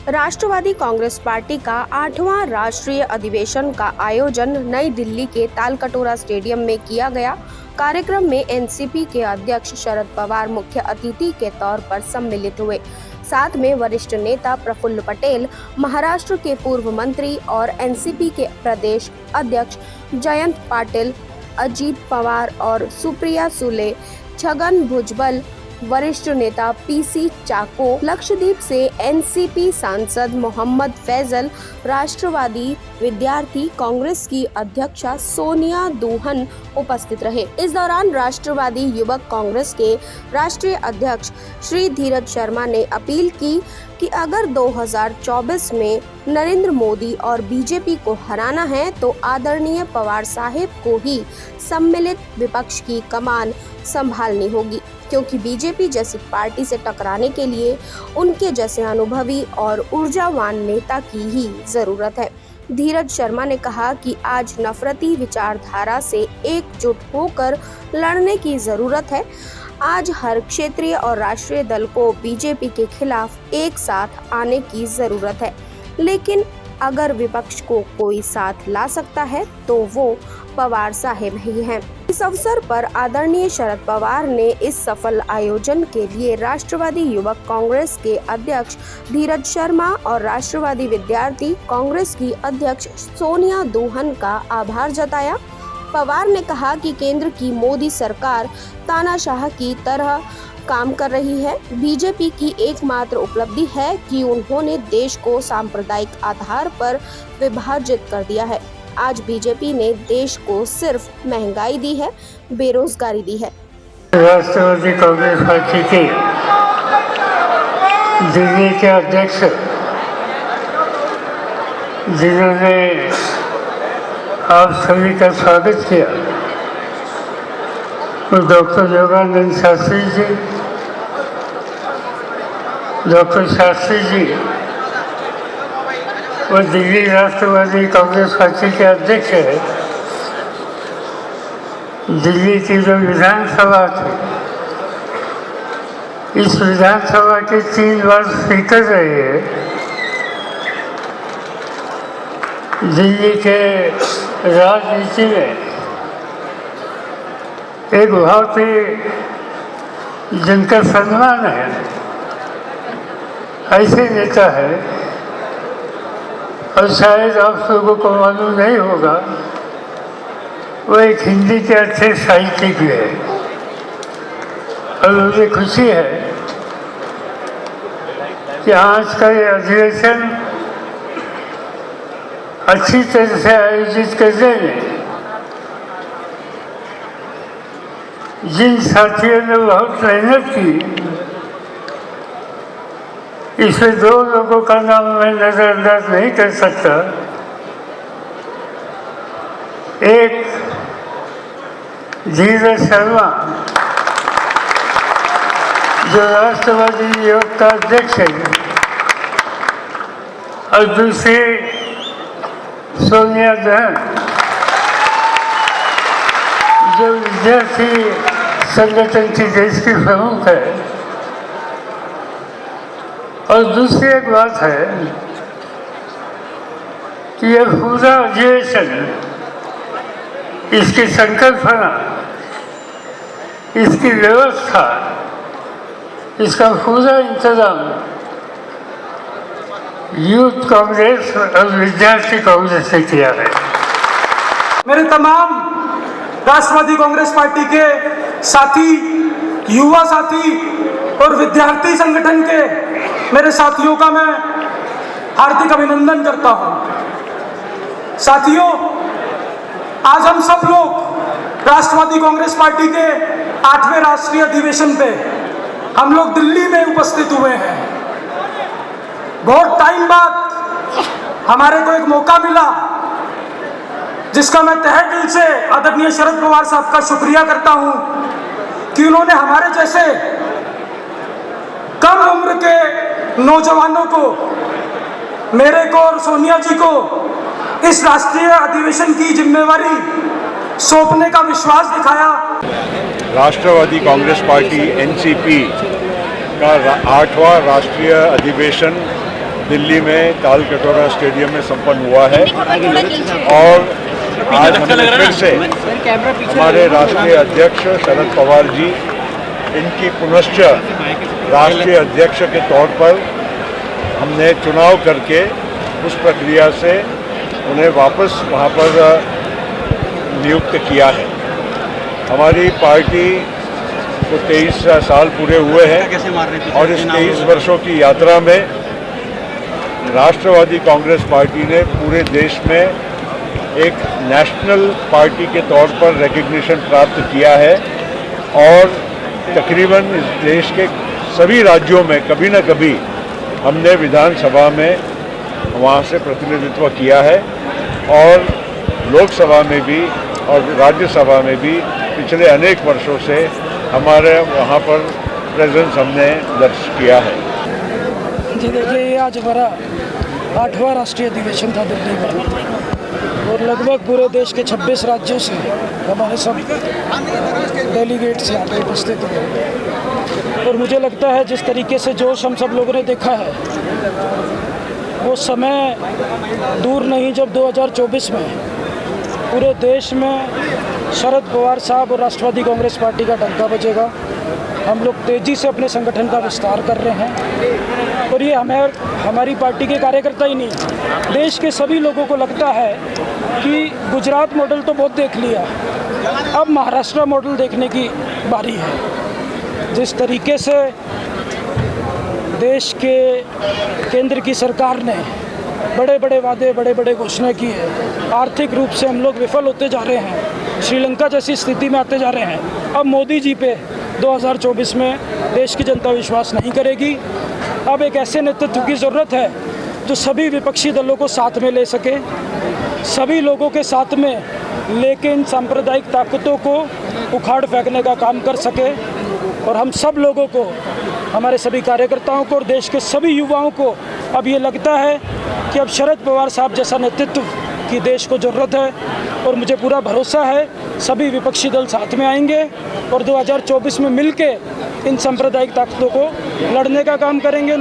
राष्ट्रवादी Congress party का 8वां राष्ट्रीय अधिवेशन का आयोजन नई दिल्ली के तालकटोरा स्टेडियम में किया गया। कार्यक्रम में एनसीपी के अध्यक्ष शरद पवार मुख्य अतिथि के तौर पर सम्मिलित हुए। साथ में वरिष्ठ नेता प्रफुल्ल पटेल, महाराष्ट्र के पूर्व मंत्री और एनसीपी के प्रदेश अध्यक्ष जयंत पाटिल, अजीत पवार और सुप्रिया सुले, छगन भुजबल, वरिष्ठ नेता पीसी चाको, लक्षद्वीप से एनसीपी सांसद मोहम्मद फैजल, राष्ट्रवादी विद्यार्थी कांग्रेस की अध्यक्षा सोनिया दुहन उपस्थित रहे। इस दौरान राष्ट्रवादी युवक कांग्रेस के राष्ट्रीय अध्यक्ष श्री धीरज शर्मा ने अपील की कि अगर 2024 में नरेंद्र मोदी और बीजेपी को हराना है तो आदरणीय पवार साहेब को ही सम्मिलित विपक्ष की कमान संभालनी होगी, क्योंकि बीजेपी जैसी पार्टी से टकराने के लिए उनके जैसे अनुभवी और ऊर्जावान नेता की ही जरूरत है। धीरज शर्मा ने कहा कि आज नफरती विचारधारा से एकजुट होकर लड़ने की जरूरत है। आज हर क्षेत्रीय और राष्ट्रीय दल को बीजेपी के खिलाफ एक साथ आने की जरूरत है, लेकिन अगर विपक्ष को कोई साथ ला सकता है तो वो पवार साहेब ही हैं। इस अवसर पर आदरणीय शरद पवार ने इस सफल आयोजन के लिए राष्ट्रवादी युवक कांग्रेस के अध्यक्ष धीरज शर्मा और राष्ट्रवादी विद्यार्थी कांग्रेस की अध्यक्ष सोनिया दुहन का आभार जताया। पवार ने कहा कि केंद्र की मोदी सरकार तानाशाह की तरह काम कर रही है। बीजेपी की एकमात्र उपलब्धि है कि उन्होंने देश को सांप्रदायिक आधार पर विभाजित कर दिया है। आज बीजेपी ने देश को सिर्फ महंगाई दी है, बेरोजगारी दी है। राष्ट्रवादी कांग्रेस पार्टी के दिल्ली के अध्यक्ष जिन्होंने आप सभी का स्वागत किया, डॉक्टर योगानंद शास्त्री जी, डॉक्टर शास्त्री जी वो दिल्ली राष्ट्रवादी कांग्रेस पार्टी के अध्यक्ष है। दिल्ली की जो विधानसभा थी, इस विधानसभा के 3 बार स्पीकर रहे हैं। दिल्ली के राजनीति में एक बहुत ही जिनका सम्मान है, ऐसे नेता है। और शायद आप लोगों को मालूम नहीं होगा, वो एक हिंदी के अच्छे साहित्यिक भी है। और मुझे खुशी है कि आज का ये अधिवेशन अच्छी तरह से आयोजित करने में जिन साथियों ने बहुत मेहनत की, इसमें 2 लोगों का नाम मैं नजरअंदाज नहीं कर सकता। एक धीरज शर्मा जो राष्ट्रवादी युवक का अध्यक्ष है, और दूसरी सोनिया दुहन जो विद्यार्थी संगठन की देश की प्रमुख है। और दूसरी एक बात है कि यह पूरा अधिवेशन, इसकी संकल्पना, इसकी व्यवस्था, इसका पूरा इंतजाम यूथ कांग्रेस और विद्यार्थी कांग्रेस ने किया है। मेरे तमाम राष्ट्रवादी कांग्रेस पार्टी के साथी, युवा साथी और विद्यार्थी संगठन के मेरे साथियों का मैं हार्दिक अभिनंदन करता हूं। साथियों, आज हम सब लोग राष्ट्रवादी कांग्रेस पार्टी के 8वें राष्ट्रीय अधिवेशन पे हम लोग दिल्ली में उपस्थित हुए हैं। बहुत टाइम बाद हमारे को एक मौका मिला, जिसका मैं तहे दिल से आदरणीय शरद पवार साहब का शुक्रिया करता हूं कि उन्होंने हमारे जैसे कम उम्र के नौजवानों को, मेरे को और सोनिया जी को इस राष्ट्रीय अधिवेशन की जिम्मेवारी सौंपने का विश्वास दिखाया। राष्ट्रवादी कांग्रेस पार्टी एनसीपी का 8वां राष्ट्रीय अधिवेशन दिल्ली में ताल कटोरा स्टेडियम में संपन्न हुआ है और आज हमने फिर से हमारे राष्ट्रीय अध्यक्ष शरद पवार जी इनकी पुनश्च राष्ट्रीय अध्यक्ष के तौर पर हमने चुनाव करके उस प्रक्रिया से उन्हें वापस वहाँ पर नियुक्त किया है। हमारी पार्टी को 23 साल पूरे हुए हैं और इस 23 वर्षों की यात्रा में राष्ट्रवादी कांग्रेस पार्टी ने पूरे देश में एक नेशनल पार्टी के तौर पर रिकग्निशन प्राप्त किया है और तकरीबन इस देश के सभी राज्यों में कभी न कभी हमने विधानसभा में वहाँ से प्रतिनिधित्व किया है और लोकसभा में भी और राज्यसभा में भी पिछले अनेक वर्षों से हमारे वहाँ पर प्रेजेंस हमने दर्ज किया है। जी देखिए, ये आज हमारा 8वां राष्ट्रीय अधिवेशन था दिल्ली में और लगभग पूरे देश के 26 राज्यों से हमारे सब डेलीगेट्स यहाँ पे उपस्थित हुए और मुझे लगता है जिस तरीके से जोश हम सब लोगों ने देखा है वो समय दूर नहीं जब 2024 में पूरे देश में शरद पवार साहब और राष्ट्रवादी कांग्रेस पार्टी का डंका बजेगा। हम लोग तेज़ी से अपने संगठन का विस्तार कर रहे हैं और ये हमारी पार्टी के कार्यकर्ता ही नहीं, देश के सभी लोगों को लगता है कि गुजरात मॉडल तो बहुत देख लिया, अब महाराष्ट्र मॉडल देखने की बारी है। जिस तरीके से देश के केंद्र की सरकार ने बड़े बड़े वादे, बड़े बड़े घोषणा की है, आर्थिक रूप से हम लोग विफल होते जा रहे हैं, श्रीलंका जैसी स्थिति में आते जा रहे हैं। अब मोदी जी पे 2024 में देश की जनता विश्वास नहीं करेगी। अब एक ऐसे नेतृत्व की ज़रूरत है जो सभी विपक्षी दलों को साथ में ले सके, सभी लोगों के साथ में लेके इन सांप्रदायिक ताकतों को उखाड़ फेंकने का काम कर सके और हम सब लोगों को, हमारे सभी कार्यकर्ताओं को और देश के सभी युवाओं को अब ये लगता है कि अब शरद पवार साहब जैसा नेतृत्व की देश को ज़रूरत है और मुझे पूरा भरोसा है सभी विपक्षी दल साथ में आएंगे और 2024 में मिलके इन सांप्रदायिक ताकतों को लड़ने का काम करेंगे।